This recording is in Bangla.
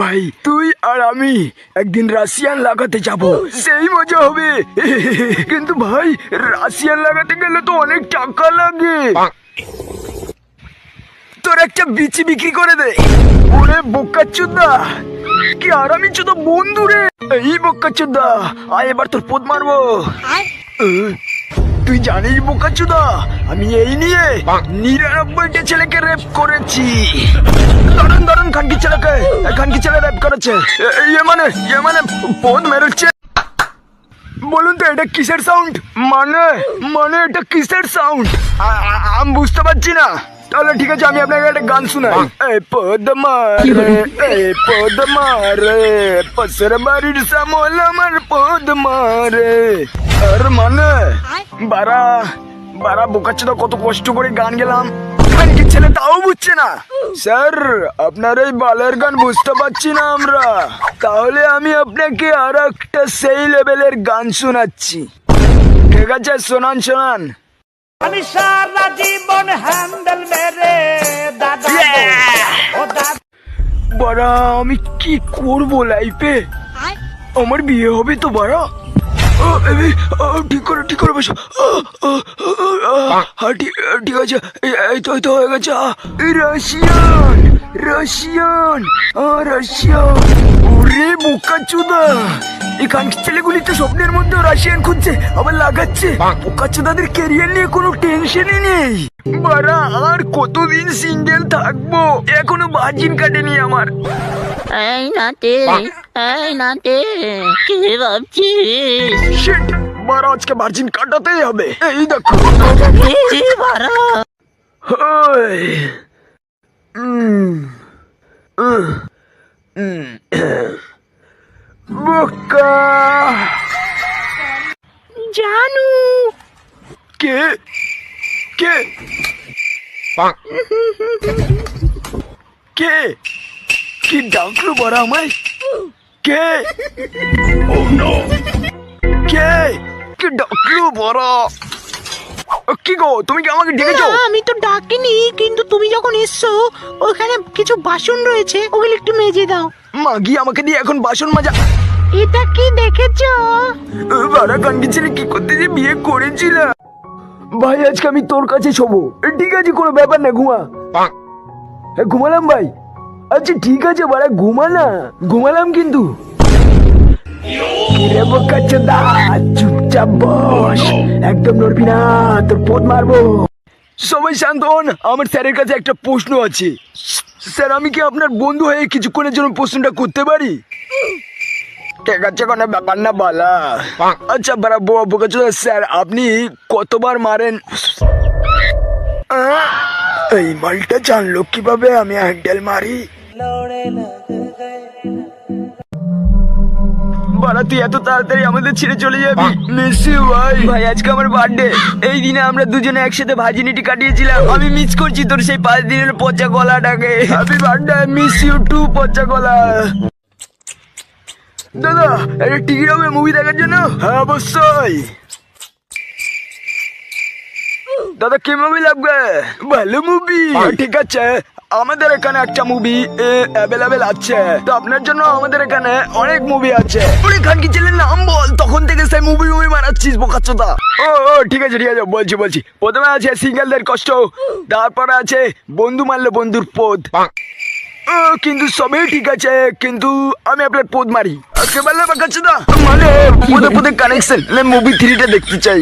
ভাই তুই আর আমি একদিন রাশিয়ান লাগাতে যাব, সেই মজা হবে। কিন্তু ভাই রাশিয়ান লাগাতে গেলে তো অনেক টাকা লাগে। তোর একটা বিচি বিক্রি করে দে। ওরে বোকাচোদা, কি আরামি চোদা বন্ধু রে। এই বোকাচোদা, আয় এবার তোর পোদ মারবো। তুই জানিস বোকাচোদা, আমি এই নিয়ে 99টা ছেলেকে রেপ করেছি। দারুন দারুন খানকি ছেলে রেপ করেছে। ইয়ে মানে পোদ মেরেছে। বলুন তো এটা কিসের সাউন্ড? মানে এটা কিসের সাউন্ড আমি বুঝতে পারছি না। তাহলে ঠিক আছে, আমি আপনাকে একটা গান শোনাই। এই পদ মারে পাশের বাড়ির সামল আমার পদ মারে। আর মানে বারা বোকাচ্চোদা কত কষ্ট করে গান গেলাম, খানকি ছেলে তাও বুঝছে না। স্যার আপনার এই বালের গান বুঝতে পারছি না আমরা, তাহলে আমি আপনাকে আর একটা সেই লেভেলের গান শোনাচ্ছি। ঠিক আছে, শোনান। আমি সারা জীবন হ্যান্ডেল মেরে বাড়া আমি কি করবো লাইফে? আমার বিয়ে হবে তো বাড়া। ঠিক করে বসো। ঠিক আছে, এই তো হয়ে গেছে। রাশিয়ান ওরে বোকাচোদা, এখানকার ছেলেগুলি তো স্বপ্নের মধ্যে রাশিয়ান খুঁজছে, আবার লাগাচ্ছে। বোকাচোদাদের ক্যারিয়ার নিয়ে কোনো টেনশনই নেই। বাড়া আর কতদিন সিঙ্গেল থাকবো, এখনো ভার্জিন কাটেনি আমার। এই নাতে কি ভাবছিস? শিট, বাড়া আজকে ভার্জিন কাটাতেই হবে। এই দেখো বোকা জানু কে কে কে কি ডাকলো বাড়া আমায়? কে কে কি ডাকলো বাড়া? কি গো, তুমি কি আমাকে ডেকেছো? আমি তো ডাকিনি, কিন্তু তুমি যখন এসছো ওখানে কিছু বাসন রয়েছে, ওগুলো একটু মেজে দাও। মাগি আমাকে দিয়ে এখন বাসন মাজা? এটা কি দেখেছো? বাড়া কানকি ছেলে কি করতে যে বিয়ে করেছিল। ভাই আজকে আমি তোর কাছে শোবো। ঠিক আছে, কোনো ব্যাপার না, ঘুমালাম ভাই। আচ্ছা ঠিক আছে বাড়া, ঘুমালাম কিন্তু। চুপচাপ বস, একদম নড়বি না, তোর পোদ মারবো। সবাই শান্ত হন, আমার স্যারের কাছে একটা প্রশ্ন আছে। স্যার আমি কি আপনার বন্ধু হয়ে কিছুক্ষণের জন্য প্রশ্নটা করতে পারি? ঠিক আছে, কোনো ব্যাপার না বালা। আচ্ছা বাড়া বোকাচোদা স্যার, আপনি কতবার মারেন? এই মালটা জানলো কিভাবে আমি হ্যান্ডেল মারি? বাড়া তুই এত তাড়াতাড়ি আমাদের ছেড়ে চলে যাবি? মিস ইউ ভাই আজকে আমার বার্থডে। এই দিনে আমরা দুজনে একসাথে ভার্জিনিটি কাটিয়েছিলাম। আমি মিস করছি তোর সেই 5 দিনের পচা গলাটাকে। Happy birthday, miss you too পচা গলা। দাদা একটা টিকিট হবে মুভি দেখার জন্য? হ্যাঁ অবশ্যই। দাদা কি মুভি লাগবে? ভালো মুভি। ঠিক আছে, আমাদের এখানে একটা মুভি অ্যাভেলেবেল আছে, তো আপনার জন্য আমাদের এখানে অনেক মুভি আছে। ওরে খানকি ছেলের নাম বল, তখন থেকে সেই মুভি মারাচ্ছিস বোকাচোদা। ও ঠিক আছে বলছি। প্রথমে আছে সিঙ্গেলদের কষ্ট, তারপরে আছে বন্ধু মারলে বন্ধুর পোদ। কিন্তু সবই ঠিক আছে, কিন্তু আমি আপনার পোদ মারি। আজকে বললে বোকাচোদা মানে পোদে কানেকশন, মুভি 3টা দেখতে চাই।